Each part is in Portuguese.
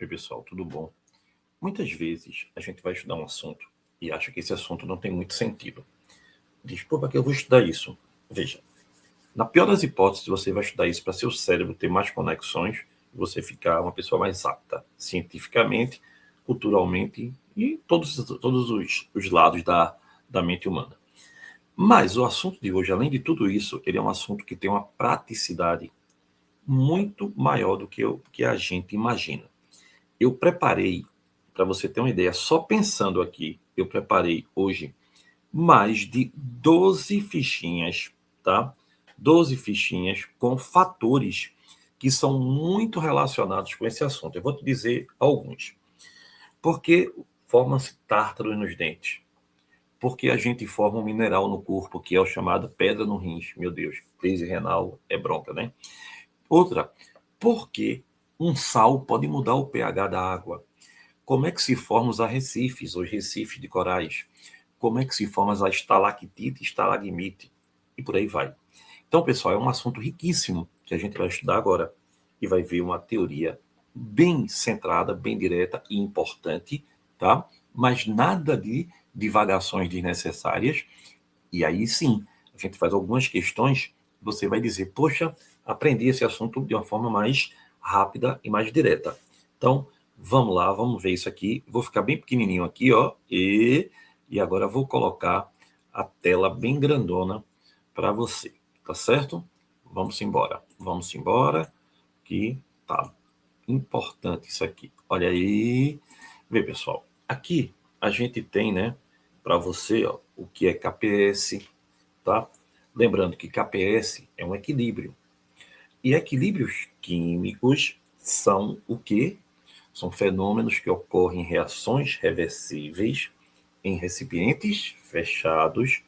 Oi, pessoal, tudo bom? Muitas vezes a gente vai estudar um assunto e acha que esse assunto não tem muito sentido. Diz, pô, para que eu vou estudar isso? Veja, na pior das hipóteses, você vai estudar isso para seu cérebro ter mais conexões e você ficar uma pessoa mais apta, cientificamente, culturalmente e todos os lados da mente humana. Mas o assunto de hoje, além de tudo isso, ele é um assunto que tem uma praticidade muito maior do que a gente imagina. Eu preparei, para você ter uma ideia, só pensando aqui, eu preparei hoje mais de 12 fichinhas, tá? 12 fichinhas com fatores que são muito relacionados com esse assunto. Eu vou te dizer alguns. Por que formam-se tártaros nos dentes? Porque a gente forma um mineral no corpo que é o chamado pedra no rins. Meu Deus, crise renal é bronca, né? Outra, porque um sal pode mudar o pH da água. Como é que se formam os arrecifes, os recifes de corais? Como é que se formam as estalactite e estalagmite? E por aí vai. Então, pessoal, é um assunto riquíssimo que a gente vai estudar agora e vai ver uma teoria bem centrada, bem direta e importante, tá? Mas nada de divagações desnecessárias. E aí sim, a gente faz algumas questões, você vai dizer, poxa, aprendi esse assunto de uma forma mais rápida e mais direta. Então, vamos lá, vamos ver isso aqui. Vou ficar bem pequenininho aqui, ó. E agora vou colocar a tela bem grandona para você, tá certo? Vamos embora, que tá importante isso aqui. Olha aí. Vê, pessoal, aqui a gente tem, né, para você, ó, o que é KPS, tá? Lembrando que KPS é um equilíbrio. E equilíbrios químicos são o quê? São fenômenos que ocorrem em reações reversíveis em recipientes fechados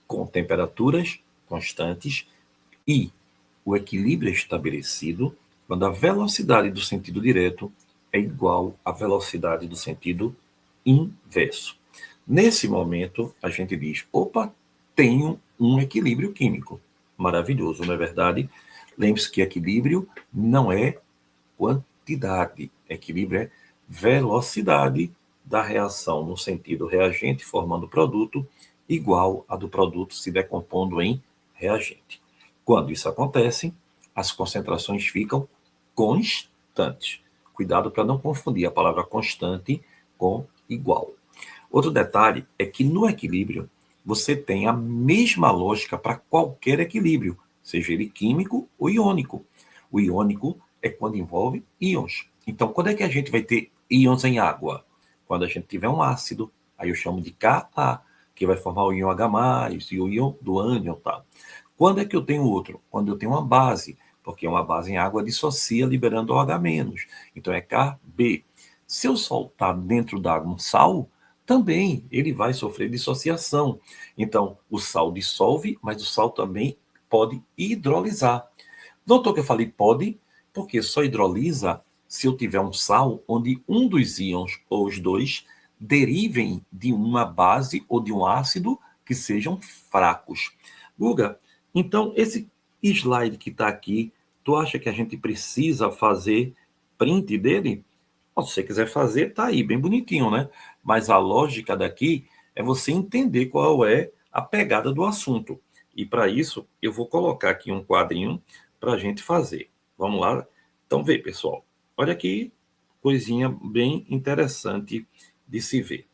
com temperaturas constantes e o equilíbrio é estabelecido quando a velocidade do sentido direto é igual à velocidade do sentido inverso. Nesse momento, a gente diz, opa, tenho um equilíbrio químico. Maravilhoso, não é verdade? Lembre-se que equilíbrio não é quantidade. Equilíbrio é velocidade da reação no sentido reagente formando produto igual a do produto se decompondo em reagente. Quando isso acontece, as concentrações ficam constantes. Cuidado para não confundir a palavra constante com igual. Outro detalhe é que no equilíbrio você tem a mesma lógica para qualquer equilíbrio, seja ele químico ou iônico. O iônico é quando envolve íons. Então, quando é que a gente vai ter íons em água? Quando a gente tiver um ácido, aí eu chamo de Ka, que vai formar o íon H+, e o íon do ânion, tá? Quando é que eu tenho outro? Quando eu tenho uma base, porque uma base em água dissocia liberando OH-. Então é Kb. Se eu soltar dentro d'água um sal, também ele vai sofrer dissociação. Então, o sal dissolve, mas o sal também pode hidrolisar. Notou que eu falei pode? Porque só hidrolisa se eu tiver um sal onde um dos íons, ou os dois, derivem de uma base ou de um ácido que sejam fracos. Guga, então esse slide que está aqui, tu acha que a gente precisa fazer print dele? Se você quiser fazer, tá aí, bem bonitinho, né? Mas a lógica daqui é você entender qual é a pegada do assunto. E para isso, eu vou colocar aqui um quadrinho para a gente fazer. Vamos lá? Então, vê, pessoal. Olha aqui, coisinha bem interessante de se ver.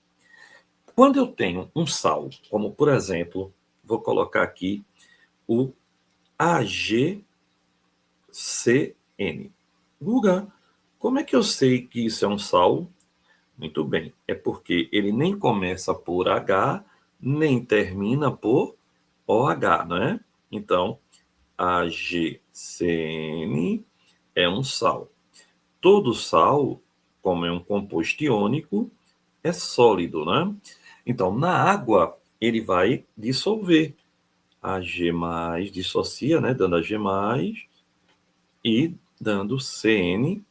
Quando eu tenho um sal, como por exemplo, vou colocar aqui o AgCN. Guga, como é que eu sei que isso é um sal? Muito bem, é porque ele nem começa por H, nem termina por OH, não é? Então, AgCN é um sal. Todo sal, como é um composto iônico, é sólido, né? Então, na água, ele vai dissolver. Ag+, dissocia, né? Dando Ag+, e dando CN-.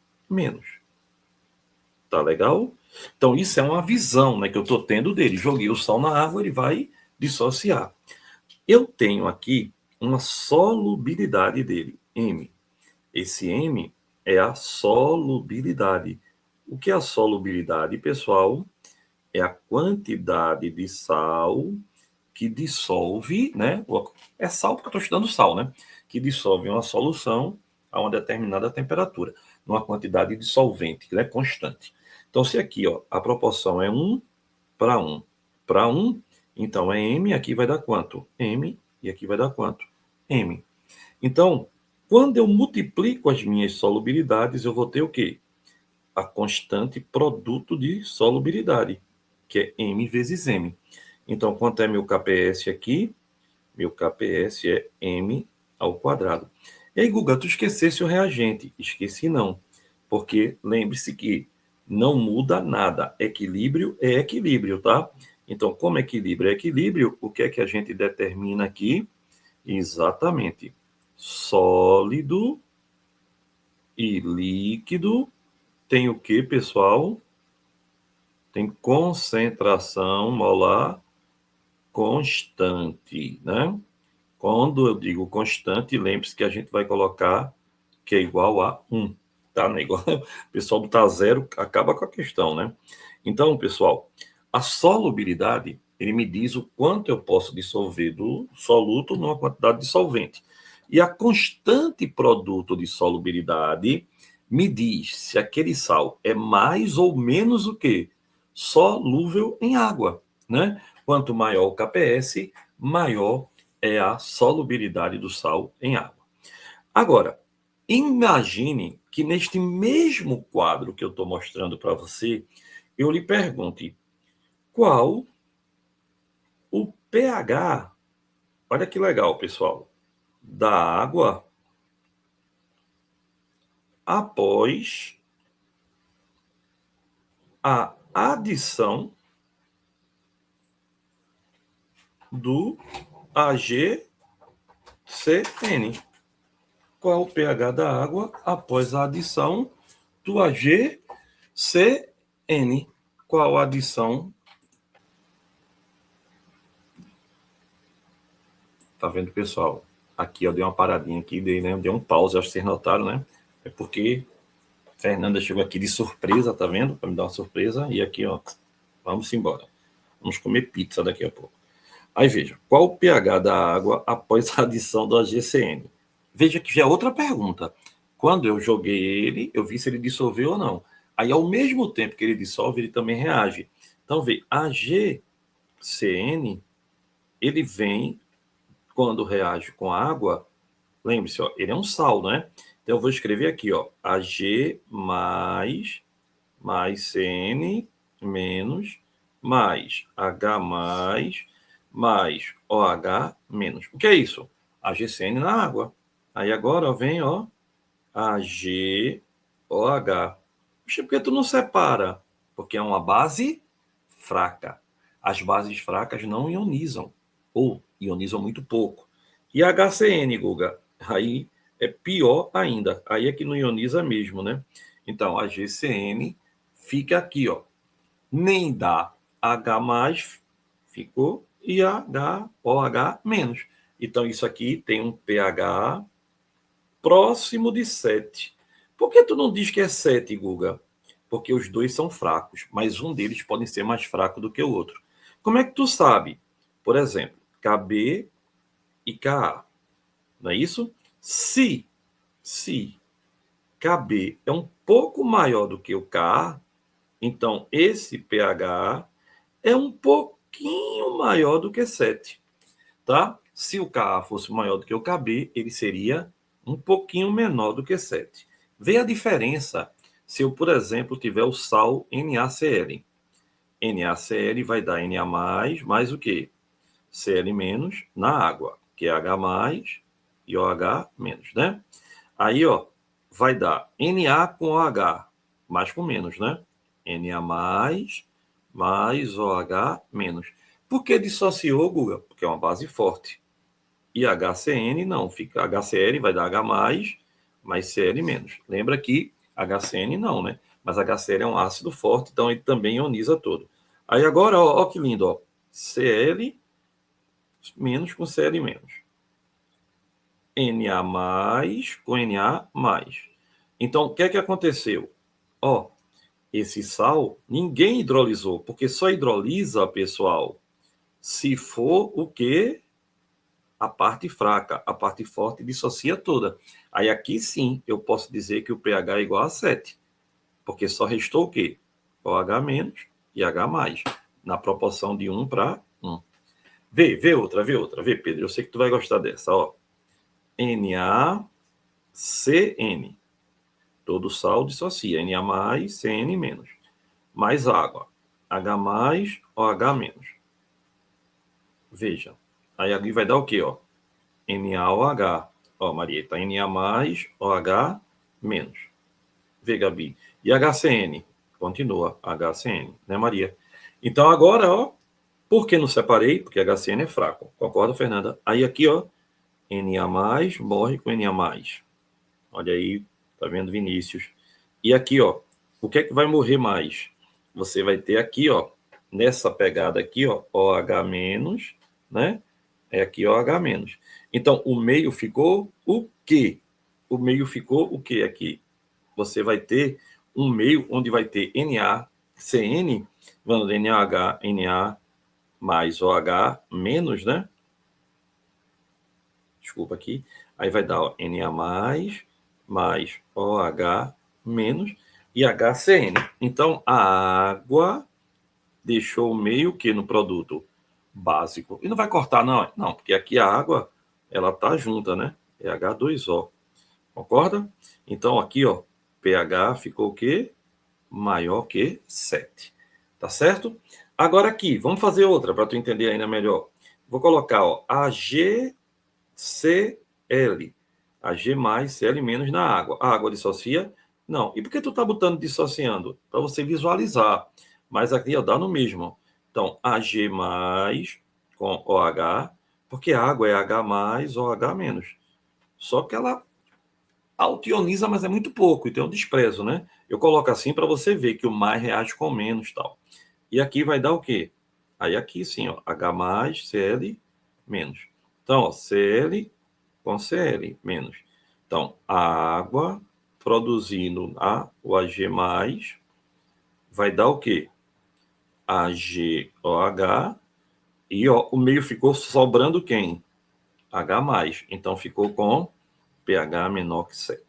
Tá legal? Então, isso é uma visão, né, que eu estou tendo dele. Joguei o sal na água, ele vai dissociar. Eu tenho aqui uma solubilidade dele, M. Esse M é a solubilidade. O que é a solubilidade, pessoal? É a quantidade de sal que dissolve, né? É sal porque eu estou estudando sal, né? Que dissolve uma solução a uma determinada temperatura, numa quantidade de solvente, que é constante. Então, se aqui, ó, a proporção é 1 para 1 para 1, então é M, aqui vai dar quanto? M, e aqui vai dar quanto? M. Então, quando eu multiplico as minhas solubilidades, eu vou ter o quê? A constante produto de solubilidade, que é M vezes M. Então, quanto é meu KPS aqui? Meu KPS é M ao quadrado. E aí, Guga, tu esquecesse o reagente. Esqueci não, porque lembre-se que não muda nada. Equilíbrio é equilíbrio, tá? Então, como equilíbrio é equilíbrio, o que é que a gente determina aqui? Exatamente. Sólido e líquido tem o que, pessoal? Tem concentração molar constante, né? Quando eu digo constante, lembre-se que a gente vai colocar que é igual a 1, tá? Não é igual... O pessoal botar zero acaba com a questão, né? Então, pessoal, a solubilidade, ele me diz o quanto eu posso dissolver do soluto numa quantidade de solvente. E a constante produto de solubilidade me diz se aquele sal é mais ou menos o quê? Solúvel em água, né? Quanto maior o KPS, maior é a solubilidade do sal em água. Agora, imagine que neste mesmo quadro que eu estou mostrando para você, eu lhe pergunte qual o pH, olha que legal, pessoal, da água após a adição do AgCN. Qual é o pH da água após a adição do AgCN? Qual a adição? Tá vendo, pessoal? Aqui eu dei uma paradinha aqui, dei um pause, acho que vocês notaram, né? É porque Fernanda chegou aqui de surpresa, tá vendo? Para me dar uma surpresa. E aqui, ó, vamos embora. Vamos comer pizza daqui a pouco. Aí veja, qual o pH da água após a adição do AgCN? Veja que já é outra pergunta. Quando eu joguei ele, eu vi se ele dissolveu ou não. Aí, ao mesmo tempo que ele dissolve, ele também reage. Então, vê, AgCN, ele vem, quando reage com água, lembre-se, ó, ele é um sal, né? Então, eu vou escrever aqui, ó, Ag mais CN menos, mais H mais OH menos. O que é isso? AgCN na água. Aí agora ó, vem, ó, AgOH. Puxa, por que tu não separa? Porque é uma base fraca. As bases fracas não ionizam, ou ionizam muito pouco. E HCN, Guga, aí é pior ainda. Aí é que não ioniza mesmo, né? Então, a GCN fica aqui, ó. Nem dá H+, ficou, e HOH-. Então, isso aqui tem um pH próximo de 7. Por que tu não diz que é 7, Guga? Porque os dois são fracos, mas um deles pode ser mais fraco do que o outro. Como é que tu sabe? Por exemplo, KB e Ka, não é isso? Se KB é um pouco maior do que o Ka, então esse pH é um pouquinho maior do que 7, tá? Se o Ka fosse maior do que o KB, ele seria um pouquinho menor do que 7. Vê a diferença se eu, por exemplo, tiver o sal NaCl. NaCl vai dar Na+, mais o quê? Cl- na água, que é H+, e OH-, né? Aí, ó, vai dar Na com OH, mais com menos, né? Na+, mais OH-. Por que dissociou, Guga? Porque é uma base forte. E HCN não, fica HCl vai dar H+, mais Cl-. Lembra que HCN não, né? Mas HCl é um ácido forte, então ele também ioniza todo. Aí agora, ó que lindo, ó. Cl menos com Cl menos. Na mais com Na mais. Então, o que é que aconteceu? Ó, esse sal, ninguém hidrolisou, porque só hidrolisa, pessoal, se for o quê? A parte fraca. A parte forte dissocia toda. Aí aqui sim, eu posso dizer que o pH é igual a 7. Porque só restou o quê? OH menos e H mais. Na proporção de 1 para 1. Vê outra. Vê, Pedro. Eu sei que tu vai gostar dessa, ó. NaCN. Todo sal dissocia. Na mais, Cn menos. Mais água. H mais, OH menos. Veja. Aí aqui vai dar o quê, ó? NaOH. Ó, Maria, tá Na mais, OH menos. Vê, Gabi. E HCN? Continua, HCN, né, Maria? Então, agora, ó, por que não separei? Porque HCN é fraco. Concorda, Fernanda? Aí aqui, ó, Na mais morre com Na mais. Olha aí, tá vendo, Vinícius? E aqui, ó, o que é que vai morrer mais? Você vai ter aqui, ó, nessa pegada aqui, ó, OH menos, né? É aqui OH menos. Então, o meio ficou o quê? O meio ficou o quê aqui? Você vai ter um meio onde vai ter NaCN, vamos NaH, Na mais OH menos, né? Desculpa aqui. Aí vai dar ó, Na mais OH menos e HCN. Então, a água deixou o meio que no produto básico. E não vai cortar, não. Não, porque aqui a água, ela tá junta, né? É H2O. Concorda? Então, aqui, ó, pH ficou o quê? Maior que 7. Tá certo? Agora aqui, vamos fazer outra para tu entender ainda melhor. Vou colocar, ó, AgCl. Ag mais Cl menos na água. A água dissocia? Não. E por que tu tá botando dissociando? Para você visualizar. Mas aqui, ó, dá no mesmo. Então, Ag mais com OH, porque a água é H mais OH menos. Só que ela altioniza, mas é muito pouco, então eu desprezo, né? Eu coloco assim para você ver que o mais reage com menos tal. E aqui vai dar o quê? Aí aqui sim, ó, H mais, Cl menos. Então, ó, Cl com Cl menos. Então, a água produzindo o Ag mais vai dar o quê? AgOH e ó, o meio ficou sobrando quem? H mais. Então ficou com pH menor que 7.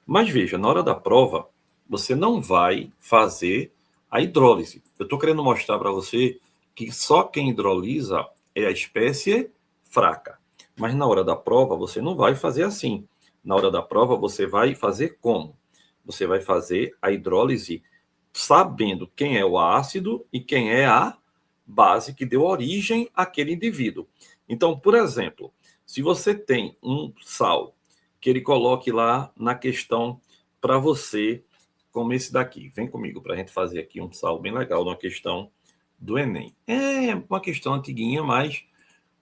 Mas veja, na hora da prova, você não vai fazer a hidrólise. Eu estou querendo mostrar para você que só quem hidrolisa é a espécie fraca. Mas na hora da prova, você não vai fazer assim. Na hora da prova, você vai fazer como? Você vai fazer a hidrólise sabendo quem é o ácido e quem é a base que deu origem àquele indivíduo. Então, por exemplo, se você tem um sal que ele coloque lá na questão para você, como esse daqui. Vem comigo para a gente fazer aqui um sal bem legal na questão do Enem. É uma questão antiguinha, mas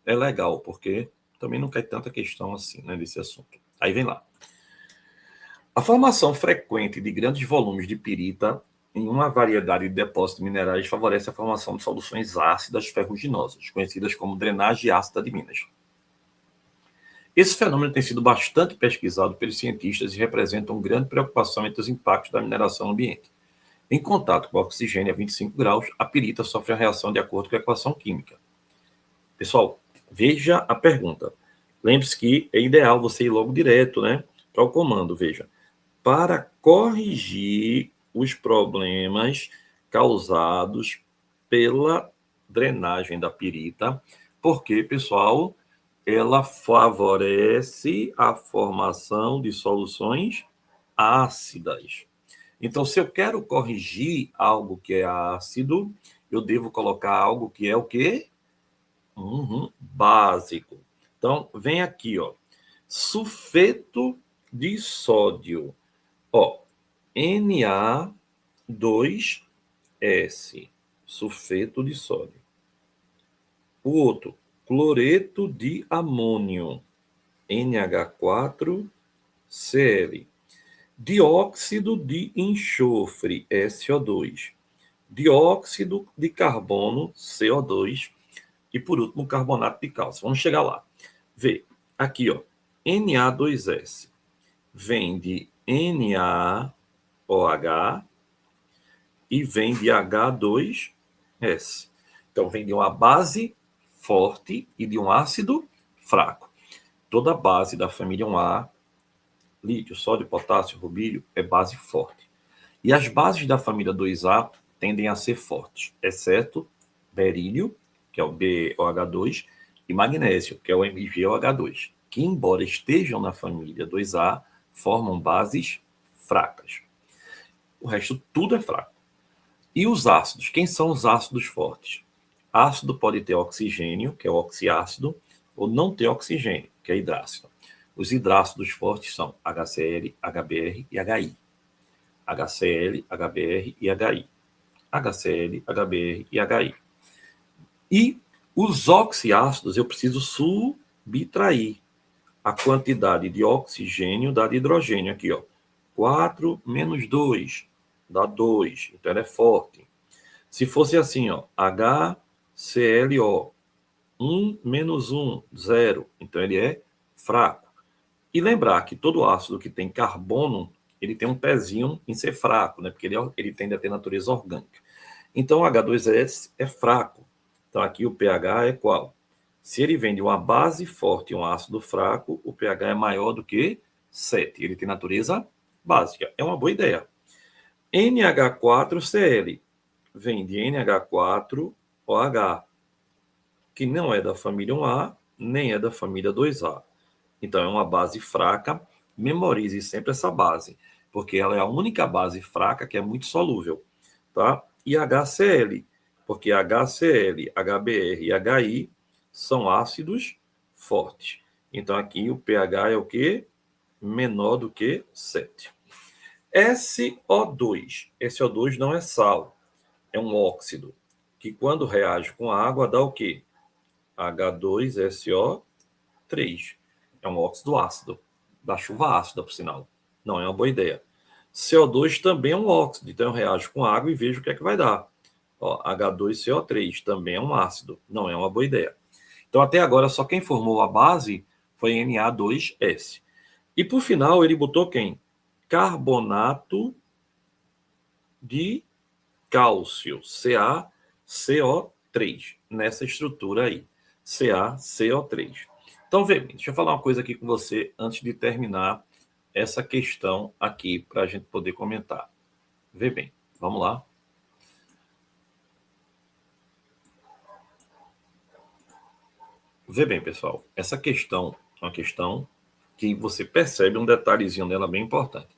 é legal, porque também não cai tanta questão assim, né, desse assunto. Aí vem lá. A formação frequente de grandes volumes de pirita em uma variedade de depósitos minerais favorece a formação de soluções ácidas ferruginosas, conhecidas como drenagem ácida de Minas. Esse fenômeno tem sido bastante pesquisado pelos cientistas e representa uma grande preocupação entre os impactos da mineração no ambiente. Em contato com o oxigênio a 25 graus, a pirita sofre a reação de acordo com a equação química. Pessoal, veja a pergunta. Lembre-se que é ideal você ir logo direto, né, para o comando, veja. Para corrigir os problemas causados pela drenagem da pirita, porque, pessoal, ela favorece a formação de soluções ácidas. Então, se eu quero corrigir algo que é ácido, eu devo colocar algo que é o quê? Básico. Então, vem aqui, ó. Sulfeto de sódio. Ó, Na2S. Sulfeto de sódio. O outro, cloreto de amônio, NH4Cl. Dióxido de enxofre, SO2. Dióxido de carbono, CO2. E por último, o carbonato de cálcio. Vamos chegar lá. Vê, aqui, ó, Na2S vem de NaOH e vem de H2S. Então, vem de uma base forte e de um ácido fraco. Toda base da família 1A, lítio, sódio, potássio, rubílio, é base forte. E as bases da família 2A tendem a ser fortes, exceto berílio, que é o BOH2, e magnésio, que é o MgOH2, que, embora estejam na família 2A, formam bases fracas. O resto tudo é fraco. E os ácidos? Quem são os ácidos fortes? Ácido pode ter oxigênio, que é o oxiácido, ou não ter oxigênio, que é hidrácido. Os hidrácidos fortes são HCl, HBr e HI. HCl, HBr e HI. HCl, HBr e HI. E os oxiácidos eu preciso subtrair a quantidade de oxigênio da de hidrogênio aqui, ó. 4 menos 2 dá 2, então ela é forte. Se fosse assim, ó, HClO, 1 menos 1, 0, então ele é fraco. E lembrar que todo ácido que tem carbono, ele tem um pezinho em ser fraco, né? Porque ele tende a ter natureza orgânica. Então, o H2S é fraco. Então, aqui o pH é qual? Se ele vem de uma base forte e um ácido fraco, o pH é maior do que 7. Ele tem natureza básica. É uma boa ideia. NH4Cl vem de NH4OH, que não é da família 1A, nem é da família 2A. Então, é uma base fraca. Memorize sempre essa base, porque ela é a única base fraca que é muito solúvel, tá? E HCl, porque HCl, HBr e HI são ácidos fortes. Então, aqui o pH é o quê? Menor do que 7. SO2. SO2 não é sal, é um óxido, que quando reage com a água dá o quê? H2SO3. É um óxido ácido, da chuva ácida, por sinal. Não é uma boa ideia. CO2 também é um óxido, então eu reajo com água e vejo o que é que vai dar. Ó, H2CO3 também é um ácido, não é uma boa ideia. Então, até agora, só quem formou a base foi Na2S. E, por final, ele botou quem? Carbonato de cálcio, CaCO3, nessa estrutura aí, CaCO3. Então, vê, deixa eu falar uma coisa aqui com você antes de terminar essa questão aqui para a gente poder comentar. Vê bem, vamos lá. Vê bem, pessoal, essa questão é uma questão que você percebe um detalhezinho dela bem importante.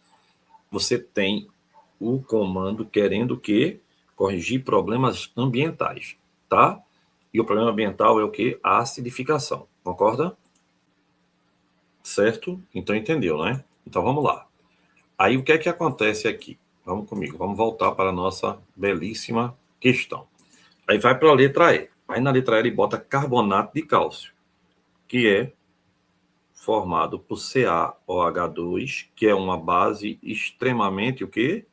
Você tem o comando querendo o quê? Corrigir problemas ambientais, tá? E o problema ambiental é o quê? A acidificação, concorda? Certo? Então entendeu, né? Então vamos lá. Aí o que é que acontece aqui? Vamos comigo, vamos voltar para a nossa belíssima questão. Aí vai para a letra E. Aí na letra E ele bota carbonato de cálcio, que é formado por CaOH2, que é uma base extremamente o quê?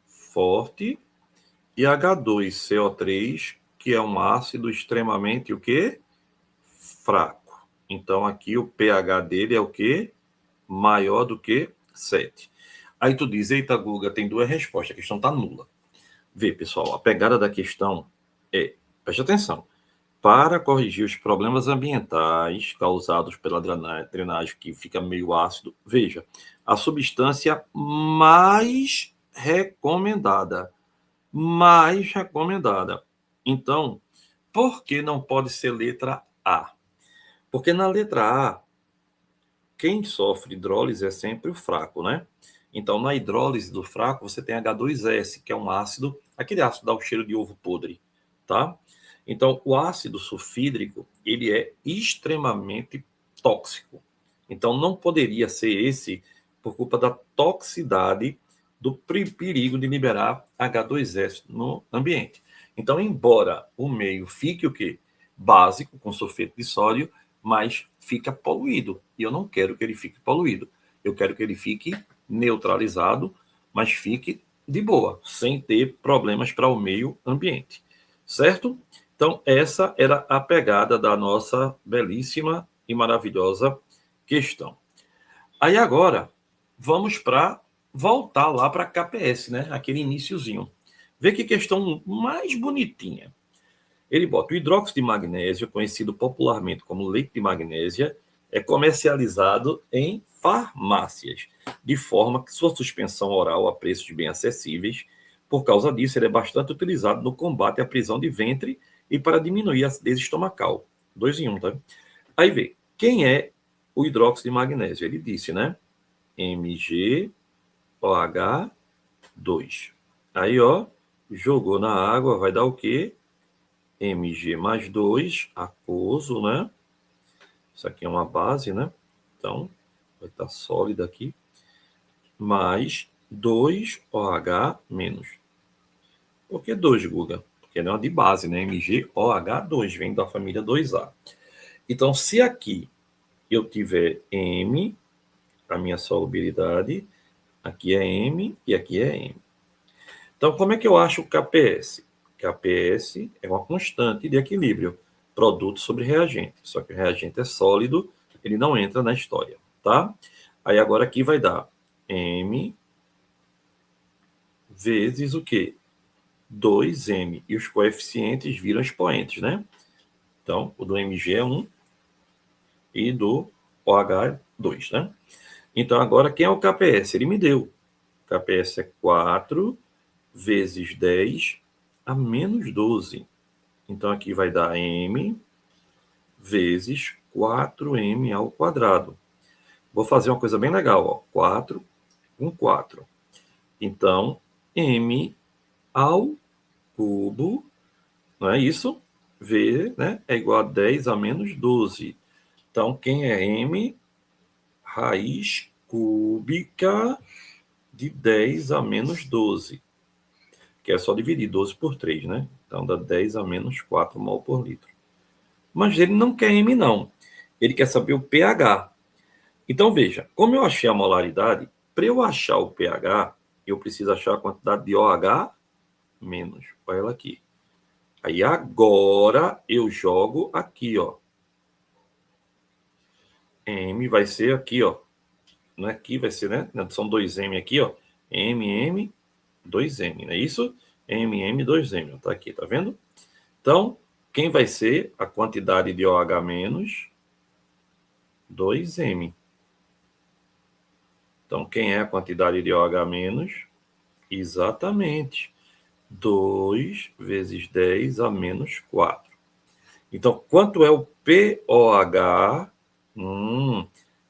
Forte, e H2CO3, que é um ácido extremamente o quê? Fraco. Então aqui o pH dele é o quê? Maior do que 7. Aí tu diz, eita, Guga, tem duas respostas, a questão está nula. Vê, pessoal, a pegada da questão é, preste atenção, para corrigir os problemas ambientais causados pela drenagem que fica meio ácido, veja, a substância mais recomendada. Então, por que não pode ser letra A? Porque na letra A, quem sofre hidrólise é sempre o fraco, né? Então, na hidrólise do fraco, você tem H2S, que é um ácido, aquele ácido dá o cheiro de ovo podre, tá? Então, o ácido sulfídrico, ele é extremamente tóxico. Então, não poderia ser esse por culpa da toxicidade do perigo de liberar H2S no ambiente. Então, embora o meio fique o quê? Básico, com sulfeto de sódio, mas fica poluído. E eu não quero que ele fique poluído. Eu quero que ele fique neutralizado, mas fique de boa, sem ter problemas para o meio ambiente. Certo? Então, essa era a pegada da nossa belíssima e maravilhosa questão. Aí agora, vamos para voltar lá para KPS, né? Aquele iniciozinho. Vê que questão mais bonitinha. Ele bota o hidróxido de magnésio, conhecido popularmente como leite de magnésia, é comercializado em farmácias, de forma que sua suspensão oral a preços bem acessíveis. Por causa disso, ele é bastante utilizado no combate à prisão de ventre e para diminuir a acidez estomacal. 2 em 1, tá? Aí vê, quem é o hidróxido de magnésio? Ele disse, né? MgOH2. Aí, ó, jogou na água, vai dar o quê? Mg mais 2, aquoso, né? Isso aqui é uma base, né? Então, vai estar sólida aqui. Mais 2OH menos. Por que 2, Guga? Porque ele é uma de base, né? MgOH2, vem da família 2A. Então, se aqui eu tiver M, a minha solubilidade, aqui é M e aqui é M. Então, como é que eu acho o KPS? KPS é uma constante de equilíbrio, produto sobre reagente. Só que o reagente é sólido, ele não entra na história, tá? Aí agora aqui vai dar M vezes o quê? 2M. E os coeficientes viram expoentes, né? Então, o do Mg é 1 e do OH é 2, né? Então, agora, quem é o KPS? Ele me deu. KPS é 4 vezes 10 a menos 12. Então, aqui vai dar M vezes 4M ao quadrado. Vou fazer uma coisa bem legal, ó. 4 com 4. Então, M ao cubo, não é isso? V, né? É igual a 10 a menos 12. Então, quem é M? Raiz cúbica de 10 a menos 12. Que é só dividir 12 por 3, né? Então, dá 10 a menos 4 mol por litro. Mas ele não quer M, não. Ele quer saber o pH. Então, veja, como eu achei a molaridade, para eu achar o pH, eu preciso achar a quantidade de OH menos. Olha ela aqui. Aí agora eu jogo aqui, ó. M vai ser aqui, ó. Não é aqui, vai ser, né? São 2M aqui, ó. MM, 2M, não é isso? MM, 2M, tá aqui, tá vendo? Então, quem vai ser a quantidade de OH menos? 2M. Então, quem é a quantidade de OH menos? Exatamente. 2 vezes 10 a menos 4. Então, quanto é o POH?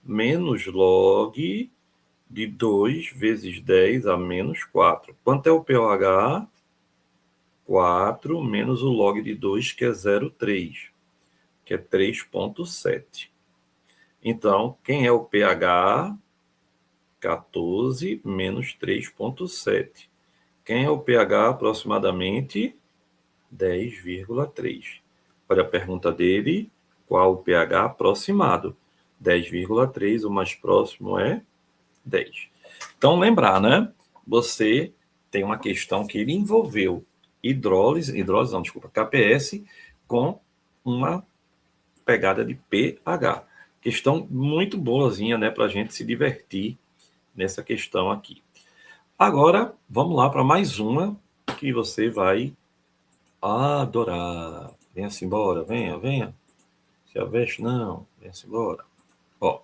Menos log de 2 vezes 10 a menos 4. Quanto é o POH? 4 menos o log de 2, que é 0,3, que é 3,7. Então, quem é o pH? 14 menos 3,7. Quem é o pH aproximadamente? 10,3. Olha a pergunta dele, qual o pH aproximado? 10,3, o mais próximo é 10. Então, lembrar, né? Você tem uma questão que ele envolveu hidrólise não, desculpa, KPS com uma pegada de pH. Questão muito boazinha, né? Para a gente se divertir nessa questão aqui. Agora, vamos lá para mais uma que você vai adorar. Venha-se embora, venha, venha. Se aveste, não, venha-se embora. Ó,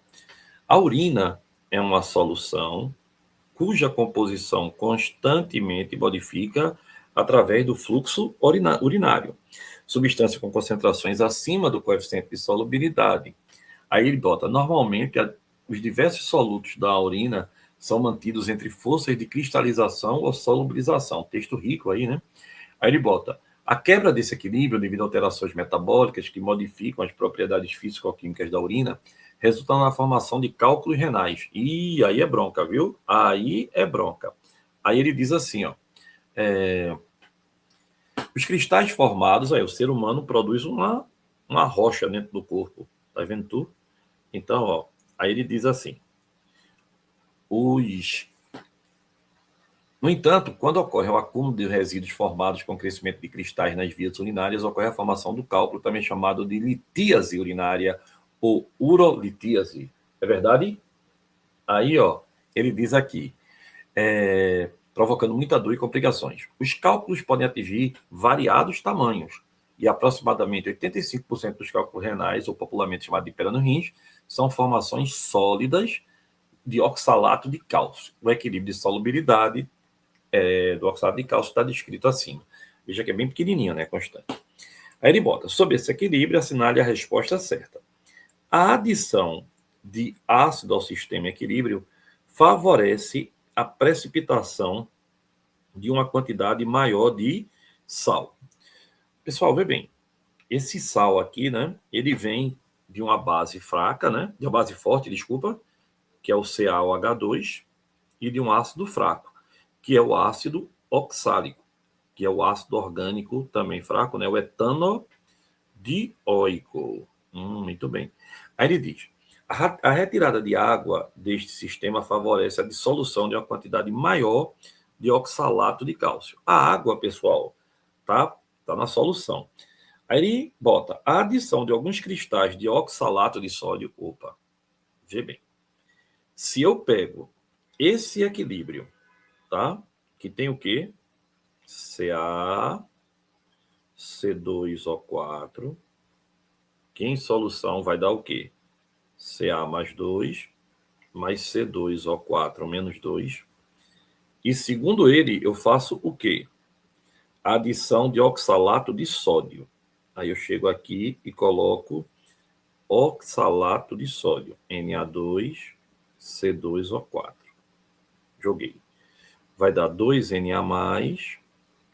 a urina é uma solução cuja composição constantemente modifica através do fluxo urinário. Substância com concentrações acima do coeficiente de solubilidade. Aí ele bota, normalmente, os diversos solutos da urina são mantidos entre forças de cristalização ou solubilização. Texto rico aí, né? Aí ele bota, a quebra desse equilíbrio devido a alterações metabólicas que modificam as propriedades físico-químicas da urina resultam na formação de cálculos renais. E aí é bronca, viu? Aí é bronca. Aí ele diz assim, ó, os cristais formados, aí o ser humano produz uma rocha dentro do corpo. Tá vendo tu? Então, ó, aí ele diz assim, os No entanto, quando ocorre o acúmulo de resíduos formados com crescimento de cristais nas vias urinárias, ocorre a formação do cálculo, também chamado de litíase urinária ou urolitíase. É verdade? Aí, ó, ele diz aqui, provocando muita dor e complicações. Os cálculos podem atingir variados tamanhos, e aproximadamente 85% dos cálculos renais, ou popularmente chamado de pedra no rins, são formações sólidas de oxalato de cálcio. O equilíbrio de solubilidade do oxalato de cálcio está descrito acima. Veja que é bem pequenininho, né, constante. Aí ele bota, sob esse equilíbrio, assinale a resposta certa. A adição de ácido ao sistema equilíbrio favorece a precipitação de uma quantidade maior de sal. Pessoal, vê bem, esse sal aqui, né, ele vem de uma base fraca, né, de uma base forte, desculpa, que é o CaOH2, e de um ácido fraco, que é o ácido oxálico, que é o ácido orgânico também fraco, né, o etanodioico. Muito bem. Aí ele diz, a retirada de água deste sistema favorece a dissolução de uma quantidade maior de oxalato de cálcio. A água, pessoal, tá na solução. Aí ele bota a adição de alguns cristais de oxalato de sódio. Opa, vê bem. Se eu pego esse equilíbrio, tá? Que tem o quê? Ca, C2O4, que em solução vai dar o quê? Ca mais 2, mais C2O4 menos 2. E segundo ele, eu faço o quê? Adição de oxalato de sódio. Aí eu chego aqui e coloco oxalato de sódio, Na2, C2O4. Joguei. Vai dar 2Na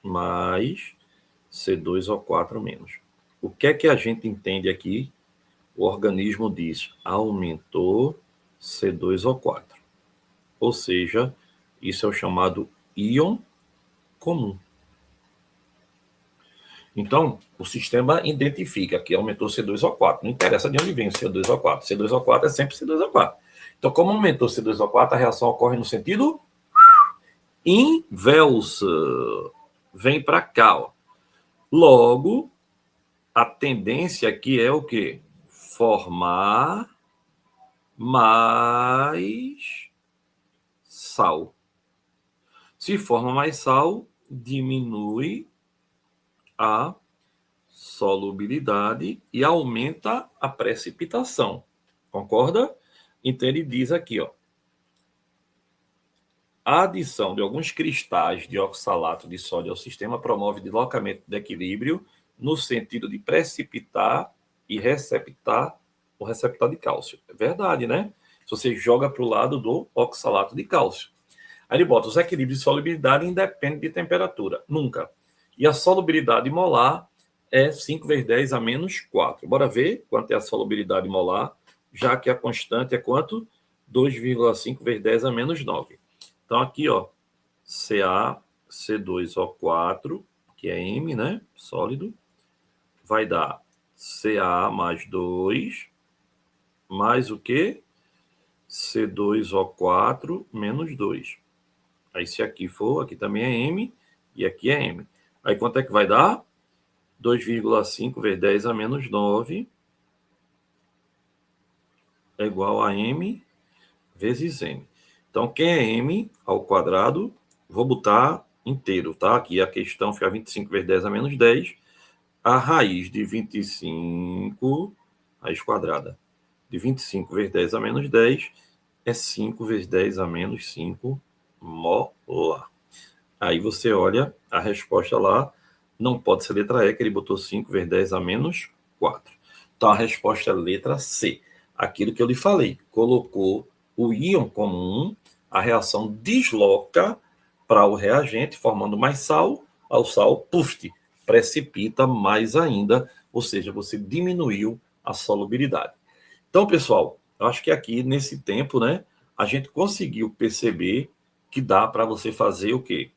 mais C2O4 menos. O que é que a gente entende aqui? O organismo diz, aumentou C2O4. Ou seja, isso é o chamado íon comum. Então, o sistema identifica que aumentou C2O4. Não interessa de onde vem o C2O4. C2O4 é sempre C2O4. Então, como aumentou C2O4, a reação ocorre no sentido inverso. Vem para cá, ó. Logo, a tendência aqui é o quê? Formar mais sal. Se forma mais sal, diminui a solubilidade e aumenta a precipitação. Concorda? Então ele diz aqui, ó, a adição de alguns cristais de oxalato de sódio ao sistema promove deslocamento de equilíbrio no sentido de precipitar e receptar o receptor de cálcio. É verdade, né? Se você joga para o lado do oxalato de cálcio. Aí ele bota, os equilíbrios de solubilidade independem de temperatura. Nunca. E a solubilidade molar é 5 vezes 10 a menos 4. Bora ver quanto é a solubilidade molar, já que a constante é quanto? 2,5 vezes 10 a menos 9. Então, aqui, ó, CaC2O4, que é M, né? Sólido, vai dar Ca mais 2, mais o quê? C2O4 menos 2. Aí, se aqui for, aqui também é M, e aqui é M. Aí, quanto é que vai dar? 2,5 vezes 10 a menos 9 é igual a M vezes M. Então, quem é M ao quadrado, vou botar inteiro, tá? Aqui a questão fica 25 vezes 10 a menos 10. A raiz de 25, raiz quadrada, de 25 vezes 10 a menos 10 é 5 vezes 10 a menos 5 molar. Aí você olha a resposta lá, não pode ser letra E, que ele botou 5 vezes 10 a menos 4. Então, a resposta é letra C. Aquilo que eu lhe falei, colocou o íon comum, a reação desloca para o reagente, formando mais sal, ao sal, puf, precipita mais ainda, ou seja, você diminuiu a solubilidade. Então, pessoal, eu acho que aqui, nesse tempo, né, a gente conseguiu perceber que dá para você fazer o quê?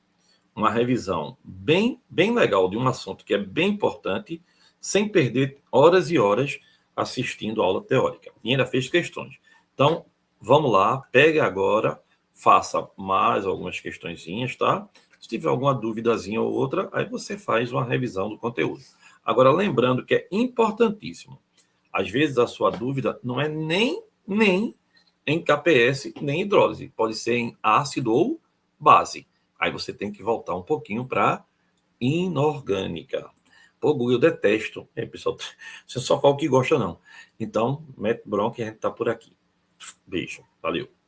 Uma revisão bem legal de um assunto que é bem importante, sem perder horas e horas assistindo a aula teórica. E ainda fez questões. Então, vamos lá, pegue agora, faça mais algumas questõezinhas, tá? Se tiver alguma duvidazinha ou outra, aí você faz uma revisão do conteúdo. Agora, lembrando que é importantíssimo, às vezes a sua dúvida não é nem em KPS, nem hidrólise. Pode ser em ácido ou base. Aí você tem que voltar um pouquinho para inorgânica. Pô, Google, eu detesto. Pessoal, você só fala o que gosta, não. Então, mete bronca e a gente tá por aqui. Beijo. Valeu.